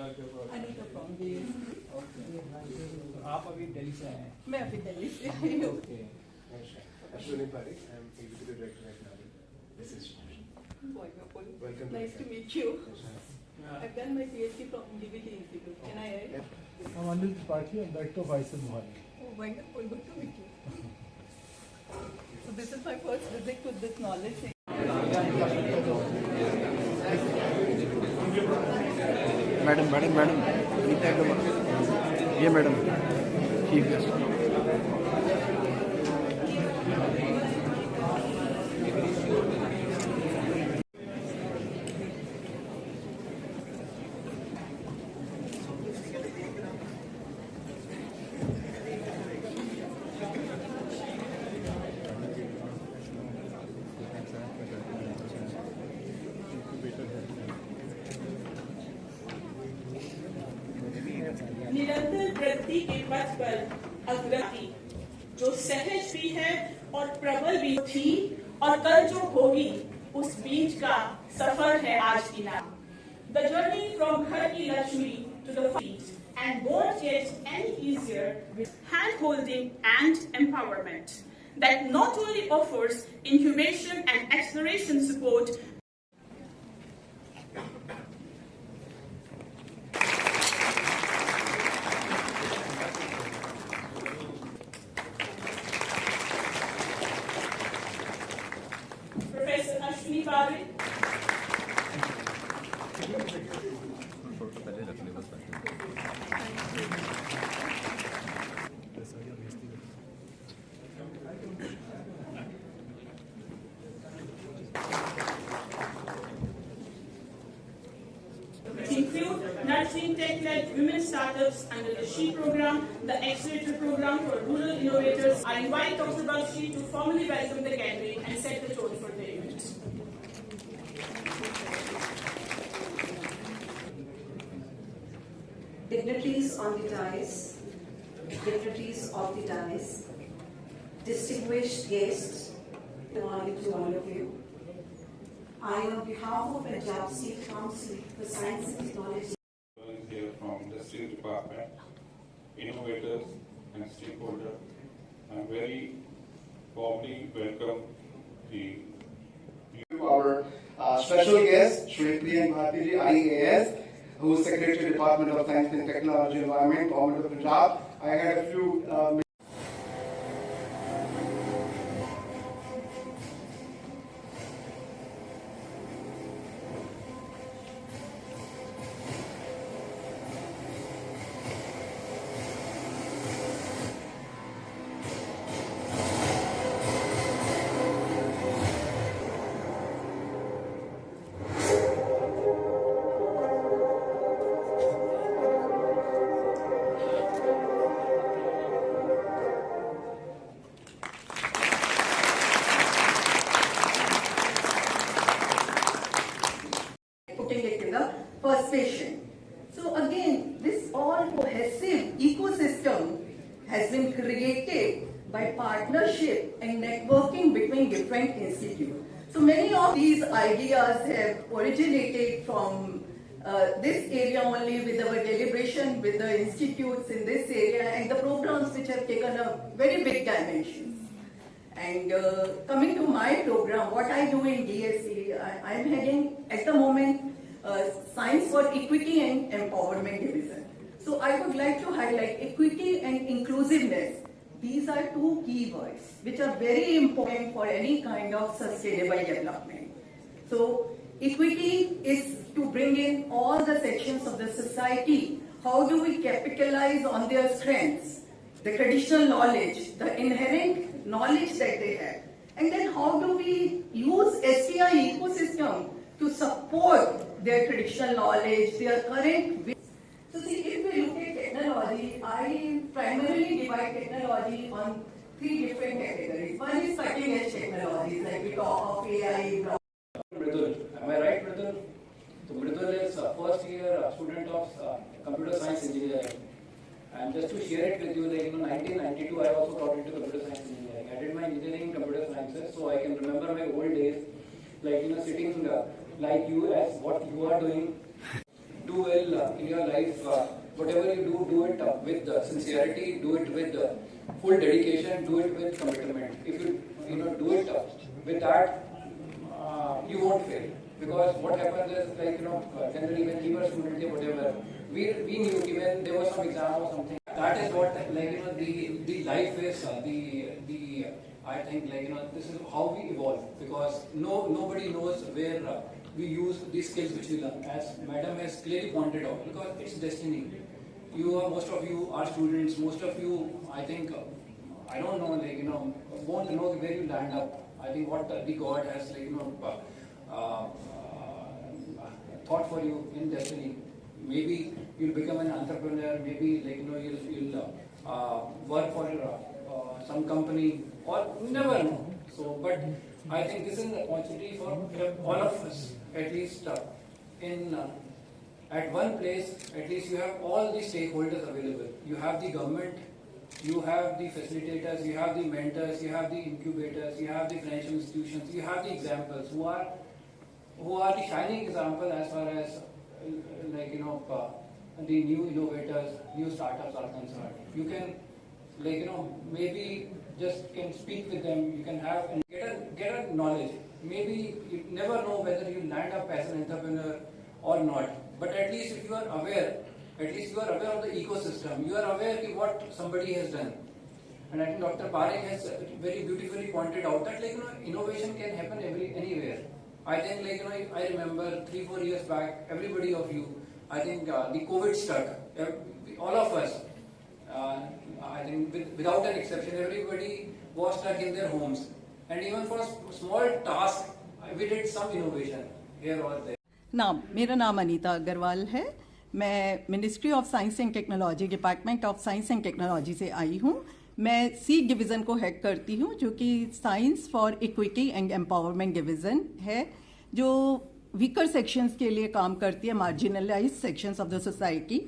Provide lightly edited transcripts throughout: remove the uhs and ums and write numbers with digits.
Anita from DSC। तो आप अभी दिल्ली से आए हैं? मैं अभी दिल्ली से आई हूँ। Okay. Ashwini Parekh, I am Executive Director at NAVI, this institution. Wonderful. Welcome. Nice to meet you. I've done my PhD from DBT Institute. Can I add? I'm Anil Tripathi, I'm Director of Vice and Mohali. Oh, wonderful. Good to meet you. So this is my first visit to this knowledge. Madam madam madam Neeta Agarwal ये madam chief guest निरंतर प्रगति के पथ पर अग्रणी जो सहज भी है और प्रबल भी थी और कल जो होगी उस बीच का सफर है आज की नाम। The journey from घर की Lakshmi to the feet and won't get any easier with hand holding and empowerment that not only offers incubation and acceleration support Professor Ashwini Parekh, include nurturing tech-led women startups under the SHE program, the Accelerator program for rural innovators. I invite Dr. Bakshi to formally welcome the gathering and set the tone for the event. Dignitaries on the dais, dignitaries of the dais, distinguished guests, good morning to all of you. I, on behalf of Punjab State Council for Science and Technology, here from Industrial Department, innovators and stakeholders, I very warmly welcome our special guest, Shri Priyank Bharti, IAS, who is Secretary Department of Science and Technology Environment, Government of Punjab. I had a few putting it in the first station. So again, this all cohesive ecosystem has been created by partnership and networking between different institutes. So many of these ideas have originated from this area only, with our deliberation with the institutes in this area and the programs which have taken a very big dimensions. And coming to my program, what I do in DSC, I'm heading at the moment Science for Equity and Empowerment Division. So I would like to highlight equity and inclusiveness. These are two keywords which are very important for any kind of sustainable development. So equity is to bring in all the sections of the society. How do we capitalize on their strengths, the traditional knowledge, the inherent knowledge that they have? And then how do we use STI ecosystem to support their traditional knowledge, their current. So see, if we look at technology, I primarily divide technology on three different categories. One is cutting edge technologies, like we talk of AI. Mridul, am I right, Mridul? So Mridul is first year student of computer science engineering. And just to share it with you, like in 1992, I also got into computer science engineering. I did my engineering in computer sciences, so I can remember my old days, like sitting like you as what you are doing. To do well in your life. Whatever you do it with sincerity, do it with full dedication, do it with commitment. If you do it with that, you won't fail. Because what happens is, like, generally when we were students or whatever, we knew even there was some exam or something. That is what, like, the life is, I think, like, this is how we evolve. Because nobody knows where we use these skills which we learn. As Madam has clearly pointed out, because it's destiny. Most of you are students, most of you, I think, I don't know, like, won't know where you land up. I think what the God has, like, thought for you in destiny. Maybe you'll become an entrepreneur, maybe, like, you'll work for some company, or never know. So, but I think this is an opportunity for all of us, at least at one place, at least you have all the stakeholders available. You have the government, you have the facilitators, you have the mentors, you have the incubators, you have the financial institutions, you have the examples who are the shining example as far as, like, the new innovators, new startups are concerned. You can, like, maybe just can speak with them, you can have and get a knowledge. Maybe you never know whether you land up as an entrepreneur or not. But at least if you are aware, at least you are aware of the ecosystem, you are aware of what somebody has done. And I think Dr. Parekh has very beautifully pointed out that, like, innovation can happen anywhere. I think, like, I remember 3-4 years back, everybody of you, I think the COVID struck, all of us, I think without an exception, everybody was stuck in their homes. And even for a small task, we did some innovation here or there. मेरा नाम अनीता अग्रवाल है। मैं ministry of science and technology, department of science and technology से आई हूँ। मैं सी division को head करती हूँ, जो कि science for equity and empowerment division है, जो वीकर सेक्शंस के लिए काम करती है, marginalised sections of the society.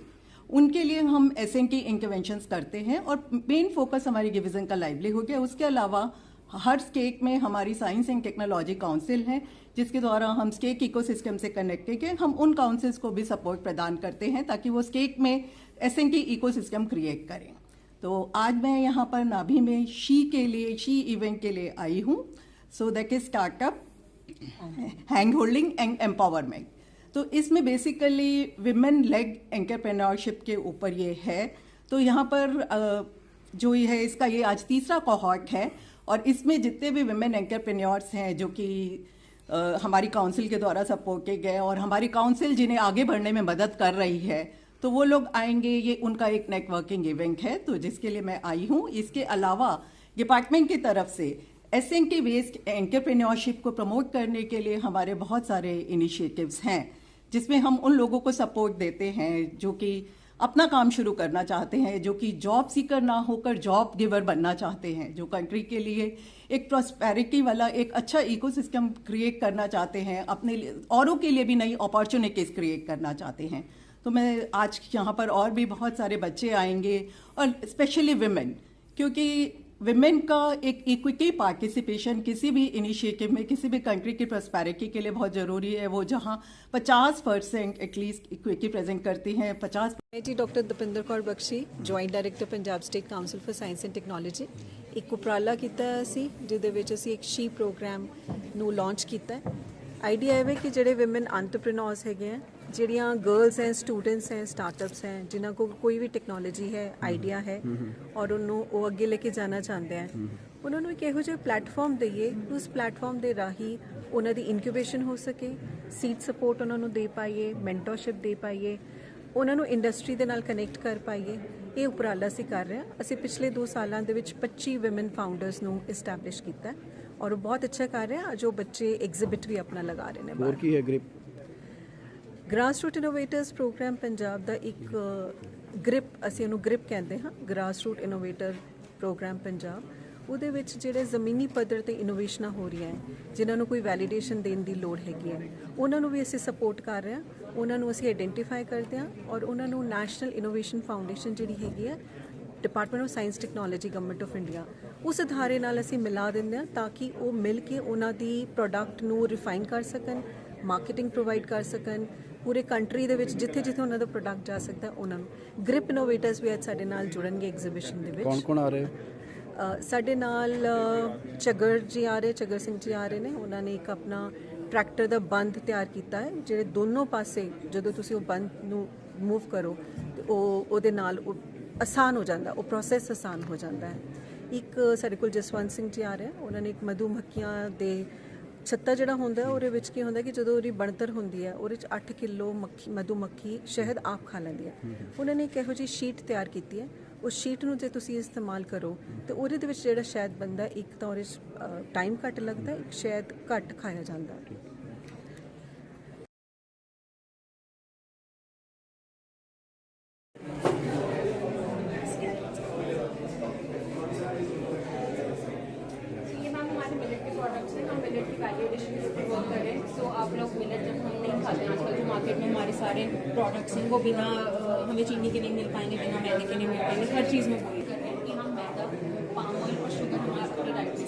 उनके लिए हम एसएनटी इंटरवेंशंस करते हैं और मेन फोकस हमारी डिवीज़न का लाइवलीहुड है। उसके अलावा हर स्टेट में हमारी साइंस एंड टेक्नोलॉजी काउंसिल है, जिसके द्वारा हम स्टेट इकोसिस्टम से कनेक्ट करके हम उन काउंसिल्स को भी सपोर्ट प्रदान करते हैं ताकि वो स्टेट में एसएनटी इकोसिस्टम क्रिएट करें। तो आज मैं यहाँ पर नाभी में शी इवेंट के लिए आई हूँ। So that is startup, hand holding and empowerment. तो इसमें बेसिकली विमेन लेग एंटरप्रेन्योरशिप के ऊपर ये है। तो यहाँ पर जो ये है, इसका ये आज तीसरा कोहॉर्ट है और इसमें जितने भी विमेन एंटरप्रेन्योर्स हैं जो कि हमारी काउंसिल के द्वारा सपोर्ट किए गए और हमारी काउंसिल जिन्हें आगे बढ़ने में मदद कर रही है, तो वो लोग आएंगे। ये उनका एक नेटवर्किंग इवेंट है, तो जिसके लिए मैं आई हूँ। इसके अलावा डिपार्टमेंट की तरफ से एसएनटी बेस्ड एंटरप्रेन्योरशिप को प्रमोट करने के लिए हमारे बहुत सारे इनिशिएटिव्स हैं, जिसमें हम उन लोगों को सपोर्ट देते हैं जो कि अपना काम शुरू करना चाहते हैं, जो कि जॉब सीकर ना होकर जॉब गिवर बनना चाहते हैं, जो कंट्री के लिए एक प्रॉस्पेरिटी वाला एक अच्छा इकोसिस्टम क्रिएट करना चाहते हैं, अपने औरों के लिए भी नई अपॉर्चुनिटीज़ क्रिएट करना चाहते हैं। तो मैं आज यहाँ पर और भी बहुत सारे बच्चे आएंगे और स्पेशली विमेन, क्योंकि विमेन का एक इक्विटी पार्टिसिपेशन किसी भी इनिशिएटिव में, किसी भी कंट्री की प्रॉस्पेरिटी के लिए बहुत ज़रूरी है। वो जहाँ 50% एटलीस्ट इक्विटी प्रेजेंट करती हैं, 50। मैं जी doctor Dapinder Kaur Bakhshi, joint director Punjab state council for science and technology. एक ਉਪਰਾਲਾ ਕੀਤਾ ਅਸੀਂ ਜਿਹਦੇ ਵਿੱਚ ਅਸੀਂ ਇੱਕ ਸ਼ੀ ਪ੍ਰੋਗਰਾਮ ਨੂੰ ਲਾਂਚ ਕੀਤਾ ਹੈ। ਆਈਡੀਆ ਇਹ ਹੈ ਕਿ ਜਿਹੜੇ ਵਿਮਨ ਐਂਟਰਪ੍ਰੀਨੋਰਸ ਹੈਗੇ ਆ, ਜਿਹੜੀਆਂ गर्ल्स हैं, स्टूडेंट्स हैं, स्टार्टअप्स हैं, जिन्हों को कोई भी टेक्नोलॉजी है, आइडिया है और उन्होंने अगे लेके जाना चाहते हैं, उन्होंने एक इहो जिहा प्लेटफॉर्म दईए, उस प्लेटफॉर्म के राही उन्हों की इनक्यूबेशन हो सके, सीड सपोर्ट उन्होंने दे पाइए, मैंटरशिप दे पाइए, उन्होंने इंडस्ट्री के नाल कनैक्ट कर पाइए। ये उपराला असीं कर रहे हैं। असीं पिछले 2 सालों के 25 विमेन फाउंडर्स नूं इस्टैबलिश किया और बहुत अच्छा कर रहे हैं। जो बच्चे एग्जिबिट भी अपना लगा रहे हैं। और की है GRIP grass root innovators programme Punjab का एक ग्रिप, असीं उहनूं ग्रिप कहते हैं, grass root innovator programme Punjab. ਉਹਦੇ ਵਿੱਚ ਜਿਹੜੇ ਜ਼ਮੀਨੀ ਪੱਧਰ ਤੇ ਇਨੋਵੇਸ਼ਨਾਂ ਹੋ ਰਹੀਆਂ ਜਿਨ੍ਹਾਂ ਨੂੰ ਕੋਈ ਵੈਲੀਡੇਸ਼ਨ ਦੇਣ ਦੀ ਲੋੜ ਹੈਗੀ ਹੈ, ਉਹਨਾਂ ਨੂੰ ਵੀ ਅਸੀਂ ਸਪੋਰਟ ਕਰ ਰਹੇ ਹਾਂ। ਉਹਨਾਂ ਨੂੰ ਅਸੀਂ ਆਈਡੈਂਟੀਫਾਈ ਕਰਦੇ ਹਾਂ ਔਰ ਉਹਨਾਂ ਨੂੰ ਨੈਸ਼ਨਲ ਇਨੋਵੇਸ਼ਨ ਫਾਊਂਡੇਸ਼ਨ ਜਿਹੜੀ ਹੈਗੀ ਹੈ, department of science technology government of India, उस अधारे नाल असीं मिला दिंदे हां ताकि वो मिल के उन्हां दी प्रोडक्ट नूं रिफाइन कर सकन, मार्केटिंग प्रोवाइड कर सकन, ਪੂਰੇ ਕੰਟਰੀ ਦੇ ਵਿੱਚ ਜਿੱਥੇ ਜਿੱਥੇ ਉਹਨਾਂ ਦਾ ਪ੍ਰੋਡਕਟ ਜਾ ਸਕਦਾ ਉਹਨਾਂ ਨੂੰ। ਗ੍ਰਿਪ ਇਨੋਵੇਟਰਸ ਵੀ ਅੱਜ ਸਾਡੇ ਨਾਲ ਜੁੜਨਗੇ ਐਗਜ਼ੀਬਿਸ਼ਨ ਦੇ ਵਿੱਚ। ਕੌਣ ਆ ਰਹੇ? ਸਾਡੇ ਨਾਲ ਝੱਗਰ ਜੀ ਆ ਰਹੇ, ਝੱਗਰ ਸਿੰਘ ਜੀ ਆ ਰਹੇ ਨੇ। ਉਹਨਾਂ ਨੇ ਇੱਕ ਆਪਣਾ ਟਰੈਕਟਰ ਦਾ ਬੰਦ ਤਿਆਰ ਕੀਤਾ ਹੈ, ਜਿਹੜੇ ਦੋਨੋਂ ਪਾਸੇ ਜਦੋਂ ਤੁਸੀਂ ਉਹ ਬੰਦ ਨੂੰ ਮੂਵ ਕਰੋ ਤੇ ਉਹਦੇ ਨਾਲ ਉਹ ਆਸਾਨ ਹੋ ਜਾਂਦਾ, ਉਹ ਪ੍ਰੋਸੈਸ ਆਸਾਨ ਹੋ ਜਾਂਦਾ ਹੈ। ਇੱਕ ਸਾਡੇ ਕੋਲ ਜਸਵੰਤ ਸਿੰਘ ਜੀ ਆ ਰਹੇ, ਉਹਨਾਂ ਨੇ ਇੱਕ ਮਧੂ ਮੱਖੀਆਂ ਦੇ ਛੱਤਾ ਜਿਹੜਾ ਹੁੰਦਾ ਉਹਦੇ ਵਿੱਚ ਕੀ ਹੁੰਦਾ ਕਿ ਜਦੋਂ ਉਹਦੀ ਬਣਤਰ ਹੁੰਦੀ ਹੈ ਉਹਦੇ 'ਚ 8 ਕਿਲੋ ਮਧੂ ਮੱਖੀ ਸ਼ਹਿਦ ਆਪ ਖਾ ਲੈਂਦੀ ਹੈ। ਉਹਨਾਂ ਨੇ ਇੱਕ ਇਹੋ ਜਿਹੀ ਸ਼ੀਟ ਤਿਆਰ ਕੀਤੀ ਹੈ, ਉਸ ਸ਼ੀਟ ਨੂੰ ਜੇ ਤੁਸੀਂ ਇਸਤੇਮਾਲ ਕਰੋ ਤੇ ਉਹਦੇ ਦੇ ਵਿੱਚ ਜਿਹੜਾ ਸ਼ਹਿਦ ਬਣਦਾ, ਇੱਕ ਤਾਂ ਉਹਦੇ 'ਚ ਟਾਈਮ ਘੱਟ ਲੱਗਦਾ, ਇੱਕ ਸ਼ਹਿਦ ਘੱਟ ਖਾਇਆ ਜਾਂਦਾ। सो आप लोग मिलेट जब हम नहीं खाते हैं आजकल जो मार्केट में हमारे सारे प्रोडक्ट्स हैं वो बिना हमें चीनी के नहीं मिल पाएंगे, बिना मैदे के नहीं मिल पाएंगे, हर चीज़ में वही कर रहे हैं कि हम मैदा, पाम ऑयल और शुगर हमारा अपनी डाइट में।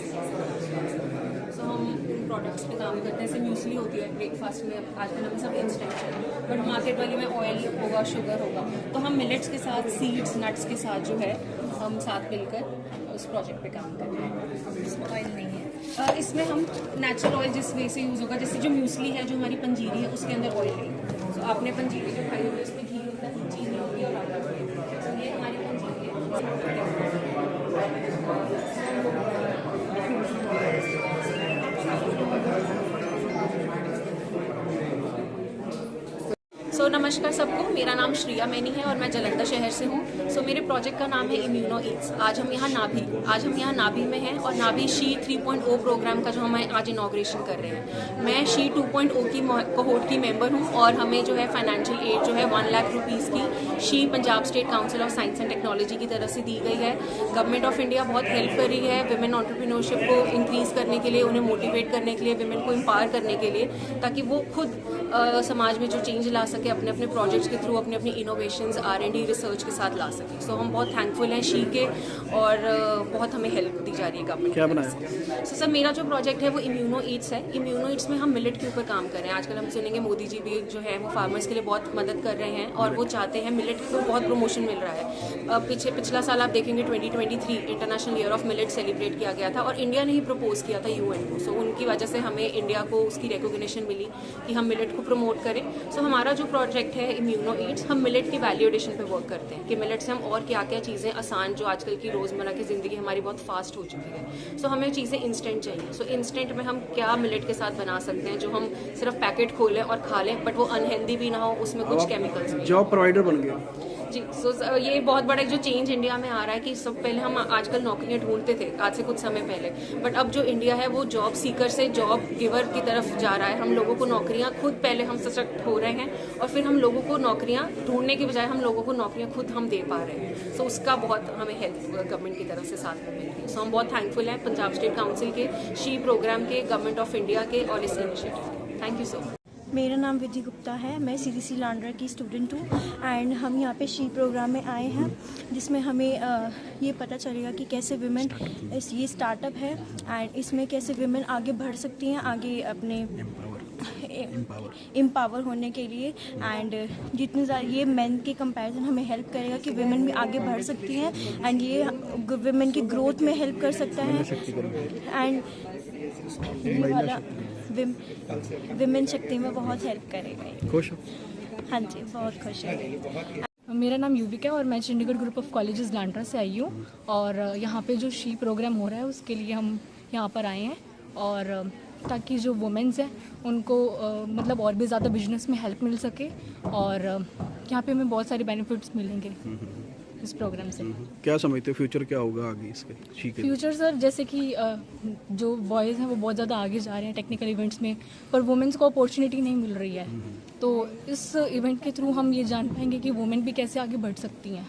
सो हम उन प्रोडक्ट्स पे काम करते हैं। जैसे म्यूसली होती है ब्रेकफास्ट में, आजकल हमें सब इंस्टेंट है, बट मार्केट वाली में ऑयल होगा, शुगर होगा, तो हम मिलेट्स के साथ सीड्स नट्स के साथ जो है हम साथ मिलकर उस प्रोजेक्ट पे काम कर रहे हैं। इसमें ऑयल नहीं है, इसमें हम नेचुरल ऑयल जिस वे से यूज़ होगा, जैसे जो म्यूसली है जो हमारी पंजीरी है उसके अंदर ऑयल नहीं। तो आपने पंजीरी जो खाई होगी उसमें घी होता है, चीनी होगी और आटा होगी। तो ये हमारी पंजीरी है। सो नमस्कार सबको, मेरा नाम श्रिया मैनी है और मैं जालंधर शहर से हूँ। सो मेरे प्रोजेक्ट का नाम है इम्यूनो ईट्स। आज हम यहाँ नाभी में हैं और नाभी शी 3.0 प्रोग्राम का जो हम आज इनॉग्रेशन कर रहे हैं। मैं शी 2.0 की कोहोर्ट की मेंबर हूँ और हमें जो है फाइनेंशियल एड जो है 1 लाख रुपीज़ की she Punjab state council of science and technology की तरफ से दी गई है। गवर्नमेंट ऑफ इंडिया बहुत हेल्प कर रही है विमेन एंटरप्रेन्योरशिप को इंक्रीज़ करने के लिए, उन्हें मोटिवेट करने के लिए, विमेन को एम्पावर करने के लिए, ताकि वो खुद समाज में जो चेंज ला सके अपने अपने प्रोजेक्ट्स के थ्रू, अपने अपने इनोवेशंस R&D रिसर्च के साथ ला सके। सो हम बहुत थैंकफुल हैं शी के और बहुत हमें हेल्प दी जा रही है गवर्नमेंट। क्या बनाया? सर मेरा जो प्रोजेक्ट है वो इम्यूनो ईट्स है। इम्यूनो ईट्स में हम मिलेट के ऊपर काम कर रहे हैं। आजकल हम सुनेंगे मोदी जी भी जो है वो फार्मर्स के लिए बहुत मदद कर रहे हैं और वो चाहते हैं, मिलेट को बहुत प्रमोशन मिल रहा है। पिछला साल आप देखेंगे 2023 international year of millet celebrate किया गया था और इंडिया ने ही प्रपोज किया था UN को। सो उनकी वजह से हमें इंडिया को उसकी रिकॉग्निशन मिली कि हम मिलेट को प्रमोट करें। सो हमारा जो प्रोजेक्ट है इम्यूनो ईट्स, हम मिलेट की वैल्यू एडिशन पे वर्क करते हैं कि मिलेट से हम और क्या क्या चीज़ें आसान, जो आजकल की रोज़मर्रा की ज़िंदगी हमारी बहुत फास्ट हो चुकी है, सो हमें चीज़ें इंस्टेंट चाहिए। सो इंस्टेंट में हम क्या मिलेट के साथ बना सकते हैं जो हम सिर्फ पैकेट खोलें और खा लें, बट वो अनहेल्दी भी ना हो, उसमें कुछ केमिकल्स भी। जॉब प्रोवाइडर बन गया जी। सो ये बहुत बड़ा जो चेंज इंडिया में आ रहा है कि सब पहले हम आजकल नौकरियां ढूंढते थे आज से कुछ समय पहले, बट अब जो इंडिया है वो जॉब सीकर से जॉब गिवर की तरफ जा रहा है। हम लोगों को नौकरियां खुद, पहले हम सशक्त हो रहे हैं और फिर हम लोगों को नौकरियां ढूंढने के बजाय हम लोगों को नौकरियां खुद हम दे पा रहे हैं। सो उसका बहुत हमें हेल्प गवर्नमेंट की तरफ से साथ में मिल रही है। सो हम बहुत थैंकफुल हैं पंजाब स्टेट काउंसिल के, शी प्रोग्राम के, गवर्नमेंट ऑफ इंडिया के और इस इनिशिएटिव के। Thank you so much. मेरा नाम विधि गुप्ता है, मैं CDC लांड्रा की स्टूडेंट हूँ एंड हम यहाँ पे शी प्रोग्राम में आए हैं जिसमें हमें ये पता चलेगा कि कैसे विमेन, ये स्टार्टअप है एंड इसमें कैसे विमेन आगे बढ़ सकती हैं, आगे अपने एम्पावर होने के लिए एंड जितनी ज़्यादा ये मेन के कंपैरिजन हमें हेल्प करेगा कि विमेन भी आगे बढ़ सकती हैं एंड ये विमेन की ग्रोथ में हेल्प कर सकता है एंड ये वाला विमेन शक्ति में बहुत हेल्प करेगा। खुश हो? हाँ जी, बहुत खुश है। मेरा नाम युविका है और मैं Chandigarh group of colleges Landran से आई हूँ और यहाँ पे जो शी प्रोग्राम हो रहा है उसके लिए हम यहाँ पर आए हैं और ताकि जो वुमेन्स हैं उनको मतलब और भी ज़्यादा बिजनेस में हेल्प मिल सके और यहाँ पे हमें बहुत सारे बेनिफिट्स मिलेंगे इस प्रोग्राम से। क्या समझते हो फ्यूचर क्या होगा आगे इसके? फ्यूचर सर जैसे कि जो बॉयज़ हैं वो बहुत ज़्यादा आगे जा रहे हैं टेक्निकल इवेंट्स में, पर वुमेन्स को अपॉर्चुनिटी नहीं मिल रही है, तो इस इवेंट के थ्रू हम ये जान पाएंगे कि वुमेन भी कैसे आगे बढ़ सकती हैं।